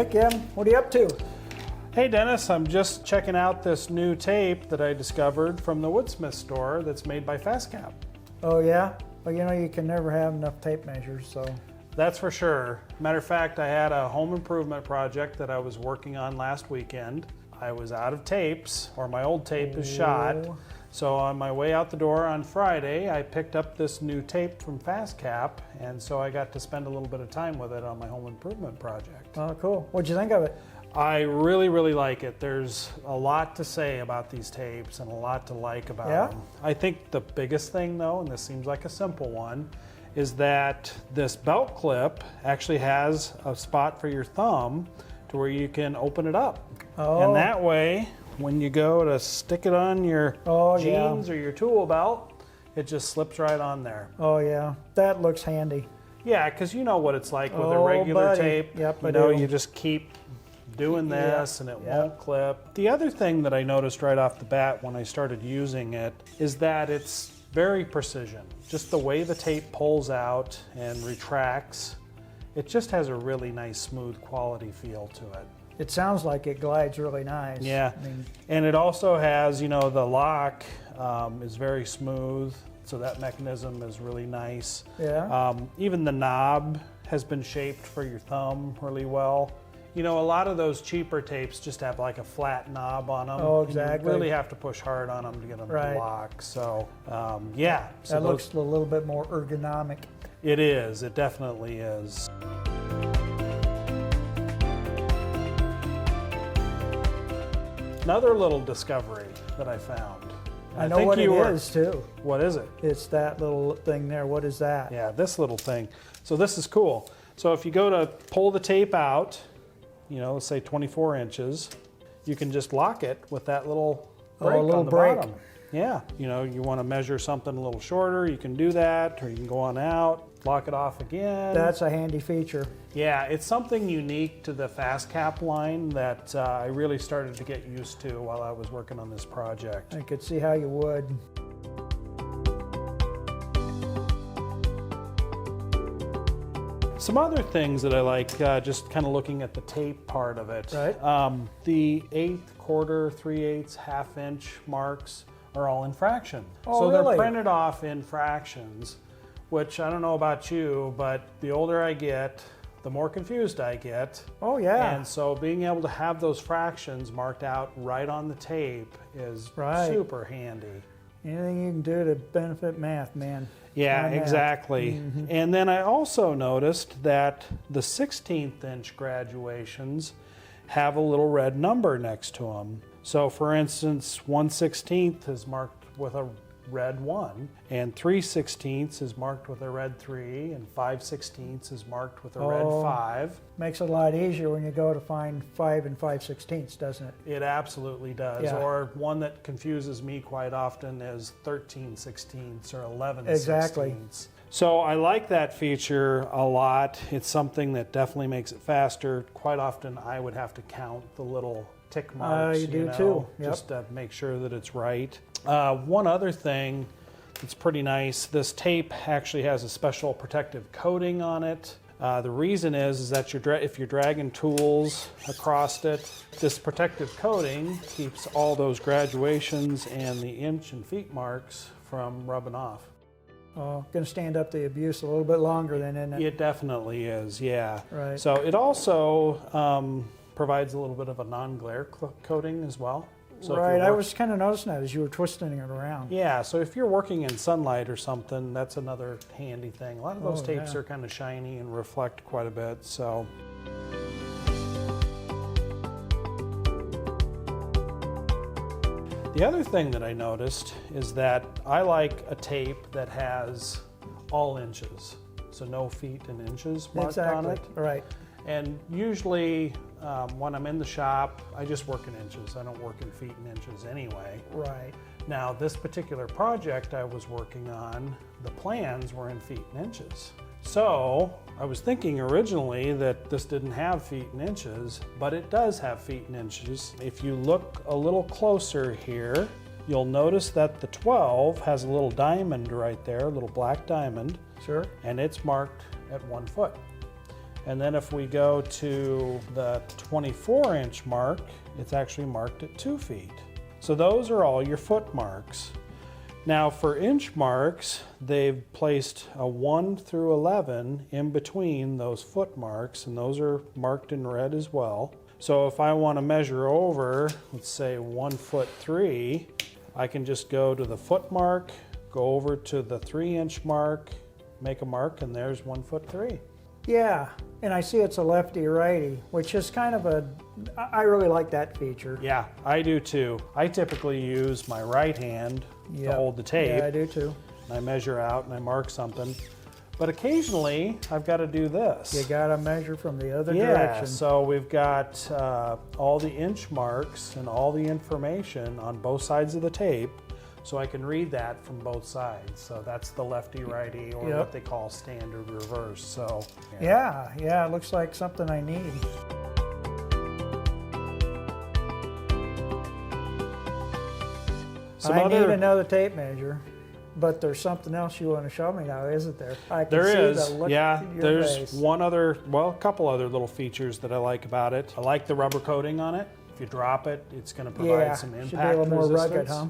Hey Kim, what are you up to? Hey Dennis, I'm just checking out this new tape that I discovered from the Woodsmith store that's made by Fastcap. Oh yeah? Well, you know you can never have enough tape measures, so. That's for sure. Matter of fact, I had a home improvement project that I was working on last weekend. I was out of tapes, or my old tape is shot. So on my way out the door on Friday, I picked up this new tape from Fastcap, and so I got to spend a little bit of time with it on my home improvement project. Oh, cool. What'd you think of it? I really, really like it. There's a lot to say about these tapes and a lot to like about them. I think the biggest thing though, and this seems like a simple one, is that this belt clip actually has a spot for your thumb to where you can open it up. Oh. And that way, when you go to stick it on your jeans or your tool belt, it just slips right on there. Oh yeah, that looks handy. Yeah, because you know what it's like with a regular tape. Yep, you just keep doing this and it won't clip. The other thing that I noticed right off the bat when I started using it is that it's very precision. Just the way the tape pulls out and retracts, it just has a really nice smooth quality feel to it. It sounds like it glides really nice. Yeah, and it also has, you know, the lock is very smooth, so that mechanism is really nice. Yeah. Even the knob has been shaped for your thumb really well. You know, a lot of those cheaper tapes just have like a flat knob on them. Oh, exactly. You really have to push hard on them to get them to lock. So, yeah. So that looks a little bit more ergonomic. It is. It definitely is. Another little discovery that I found. I know what it is too. What is it? It's that little thing there. What is that? Yeah, this little thing. So this is cool. So if you go to pull the tape out, you know, let's say 24 inches, you can just lock it with that little break on the bottom. Yeah, you know, you want to measure something a little shorter, you can do that, or you can go on out, lock it off again. That's a handy feature. Yeah, it's something unique to the Fastcap line that I really started to get used to while I was working on this project. I could see how you would. Some other things that I like, just kind of looking at the tape part of it. Right. The 1/8, 1/4, 3/8, 1/2 inch marks are all in fraction. Oh, so really? They're printed off in fractions, which I don't know about you, but the older I get, the more confused I get. Oh yeah. And so being able to have those fractions marked out right on the tape is super handy. Anything you can do to benefit math, man. Yeah, exactly. And then I also noticed that the 16th inch graduations have a little red number next to them. So for instance, 1/16 is marked with a red 1, and 3/16 is marked with a red 3, and 5/16 is marked with a red 5. Makes it a lot easier when you go to find 5 and 5/16, doesn't it? It absolutely does. Yeah. Or one that confuses me quite often is 13/16 or 11/16. Exactly. So I like that feature a lot. It's something that definitely makes it faster. Quite often I would have to count the little tick marks, you do too. Yep. Just to make sure that it's right. One other thing that's pretty nice, this tape actually has a special protective coating on it. The reason is that if you're dragging tools across it, this protective coating keeps all those graduations and the inch and feet marks from rubbing off. Oh, going to stand up the abuse a little bit longer then, isn't it? It definitely is, yeah. Right. So it also provides a little bit of a non-glare coating as well. So right, I was kind of noticing that as you were twisting it around. Yeah, so if you're working in sunlight or something, that's another handy thing. A lot of those tapes are kind of shiny and reflect quite a bit, so. The other thing that I noticed is that I like a tape that has all inches, so no feet and inches marked on it. Right. And usually when I'm in the shop, I just work in inches. I don't work in feet and inches anyway. Right. Now, this particular project I was working on, the plans were in feet and inches. So I was thinking originally that this didn't have feet and inches, but it does have feet and inches. If you look a little closer here, you'll notice that the 12 has a little diamond right there, a little black diamond. Sure. And it's marked at 1 foot. And then if we go to the 24-inch mark, it's actually marked at 2 feet. So those are all your foot marks. Now for inch marks, they've placed a 1 through 11 in between those foot marks, and those are marked in red as well. So if I want to measure over, let's say 1'3", I can just go to the foot mark, go over to the 3-inch mark, make a mark, and there's 1'3". Yeah, and I see it's a lefty-righty, which is kind of I really like that feature. Yeah, I do too. I typically use my right hand to hold the tape. Yeah, I do too. And I measure out and I mark something. But occasionally, I've got to do this. You got to measure from the other Yeah, direction. so we've got all the inch marks and all the information on both sides of the tape, so I can read that from both sides. So that's the lefty-righty, or what they call standard reverse. So yeah, it looks like something I need. I need another tape measure, but there's something else you want to show me now, isn't there? I can see the look in your face. One other, well, a couple other little features that I like about it. I like the rubber coating on it. If you drop it, it's going to provide some impact should be a little more resistance. rugged, huh?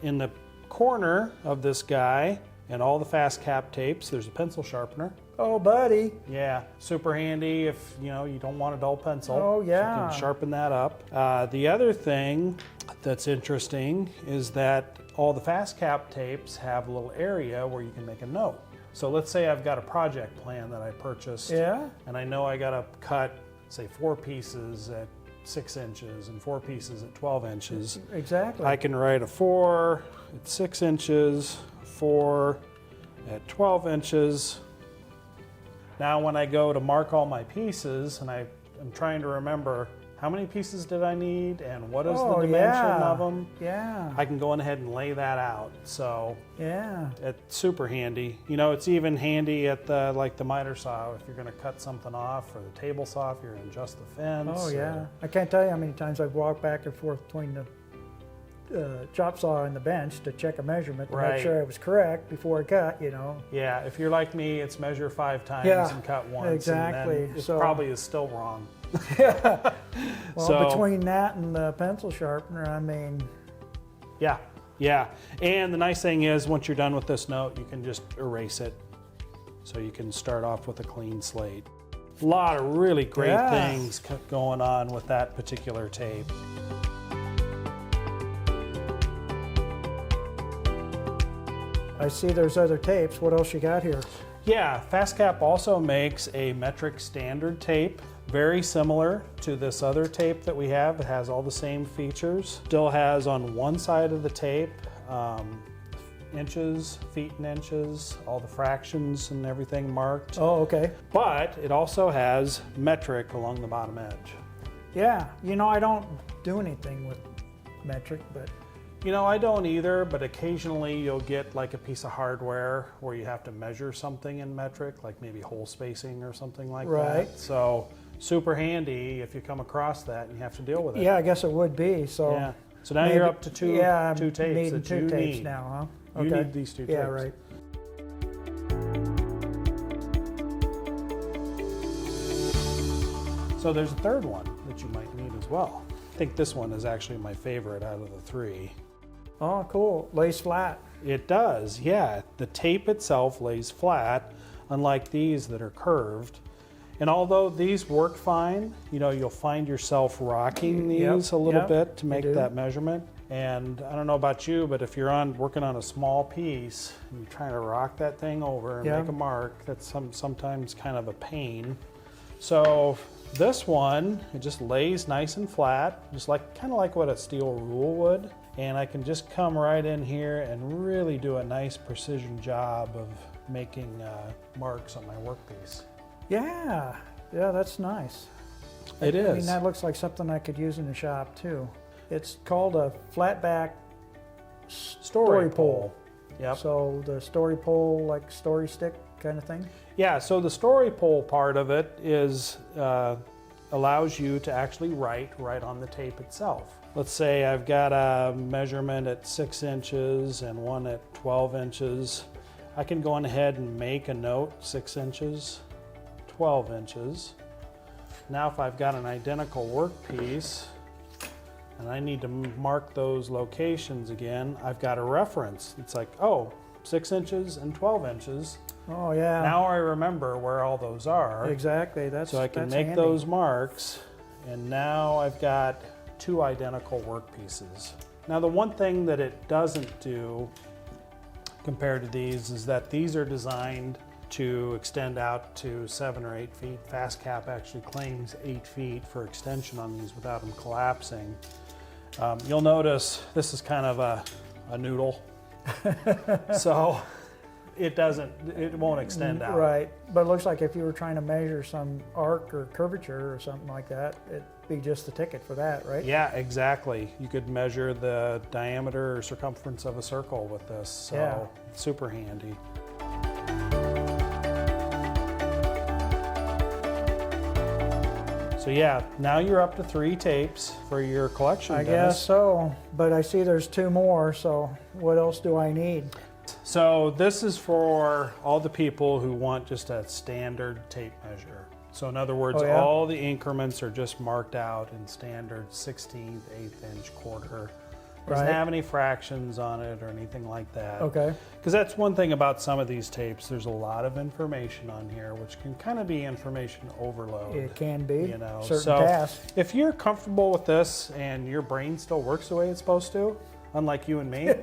In the corner of this guy and all the Fastcap tapes, there's a pencil sharpener. Oh, buddy. Yeah, super handy if you don't want a dull pencil. Oh, yeah. You can sharpen that up. The other thing that's interesting is that all the Fastcap tapes have a little area where you can make a note. So let's say I've got a project plan that I purchased. Yeah. And I know I got to cut, say, 4 pieces at 6 inches and 4 pieces at 12 inches. Exactly. I can write a 4 at 6 inches, 4 at 12 inches. Now when I go to mark all my pieces, and I'm trying to remember how many pieces did I need and what is the dimension of them, I can go ahead and lay that out. So it's super handy. It's even handy at the miter saw if you're going to cut something off, or the table saw if you're going to adjust the fence. Oh yeah, I can't tell you how many times I've walked back and forth between the chop saw and the bench to check a measurement to make sure I was correct before I cut, Yeah, if you're like me, it's measure 5 times and cut once. Exactly. And then it probably is still wrong. Yeah. Well, between that and the pencil sharpener, I mean. Yeah. And the nice thing is, once you're done with this note, you can just erase it. So you can start off with a clean slate. A lot of really great things going on with that particular tape. I see there's other tapes. What else you got here? Yeah, Fastcap also makes a metric standard tape, very similar to this other tape that we have. It has all the same features. Still has on one side of the tape inches, feet and inches, all the fractions and everything marked. Oh, okay. But it also has metric along the bottom edge. Yeah, I don't do anything with metric, but I don't either, but occasionally you'll get like a piece of hardware where you have to measure something in metric, like maybe hole spacing or something like that. So super handy if you come across that and you have to deal with it. Yeah, I guess it would be. So So now you're up to two tapes that you need. Now, huh? You need these 2 tapes. Yeah, right. So there's a third one that you might need as well. I think this one is actually my favorite out of the 3. Oh, cool. Lays flat. It does, yeah. The tape itself lays flat, unlike these that are curved. And although these work fine, you'll find yourself rocking these a little bit to make that measurement. And I don't know about you, but if you're working on a small piece and you're trying to rock that thing over and make a mark, that's sometimes kind of a pain. So this one, it just lays nice and flat, just kind of like what a steel rule would. And I can just come right in here and really do a nice precision job of making marks on my workpiece. Yeah, that's nice. It is. I mean, that looks like something I could use in the shop too. It's called a flatback story pole. Yep. So the story pole, like story stick kind of thing? Yeah, so the story pole part of it is allows you to actually write right on the tape itself. Let's say I've got a measurement at 6 inches and one at 12 inches. I can go on ahead and make a note 6 inches, 12 inches. Now if I've got an identical workpiece and I need to mark those locations again, I've got a reference. It's like, oh, 6 inches and 12 inches. Oh yeah. Now I remember where all those are. Exactly. So I can make handy. those marks, and now I've got 2 identical workpieces. Now the one thing that it doesn't do compared to these is that these are designed to extend out to 7 or 8 feet. Fastcap actually claims 8 feet for extension on these without them collapsing. You'll notice this is kind of a noodle. So it won't extend out. Right, but it looks like if you were trying to measure some arc or curvature or something like that, it'd be just the ticket for that, right? Yeah, exactly. You could measure the diameter or circumference of a circle with this, so Yeah. it's super handy. So yeah, now you're up to 3 tapes for your collection, I Dennis. guess so, but I see there's 2 more, so what else do I need? So this is for all the people who want just a standard tape measure. So in other words, Oh, yeah? all the increments are just marked out in standard 16th, 1/8 inch, quarter. Doesn't Right. have any fractions on it or anything like that. Okay. Because that's one thing about some of these tapes. There's a lot of information on here, which can kind of be information overload. It can be, You know, certain so tasks. if you're comfortable with this and your brain still works the way it's supposed to, unlike you and me,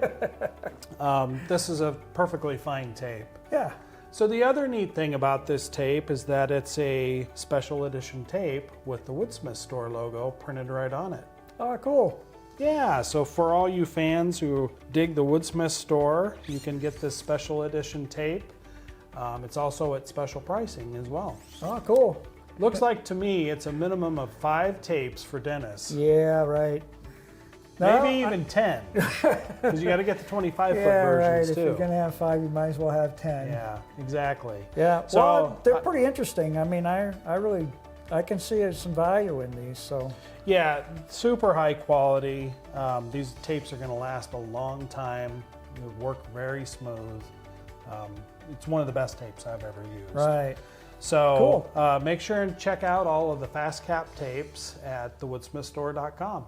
this is a perfectly fine tape. Yeah. So the other neat thing about this tape is that it's a special edition tape with the Woodsmith store logo printed right on it. Oh, cool. Yeah, so for all you fans who dig the Woodsmith store, you can get this special edition tape. It's also at special pricing as well. Oh, cool. Looks like to me it's a minimum of 5 tapes for Dennis. Yeah, right. Maybe even 10, because you got to get the 25-foot Yeah, right. versions If too. you're going to have 5, you might as well have 10. Yeah, exactly. Yeah. So, Well, they're pretty interesting. I mean, I can see some value in these. So. Yeah, super high quality. These tapes are going to last a long time. They work very smooth. It's one of the best tapes I've ever used. Right. So Cool. make sure and check out all of the Fastcap tapes at thewoodsmithstore.com.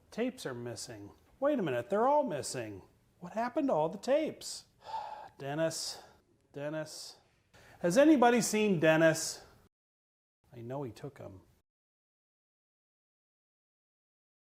Tapes are missing. Wait a minute, they're all missing. What happened to all the tapes? Dennis. Has anybody seen Dennis? I know he took them.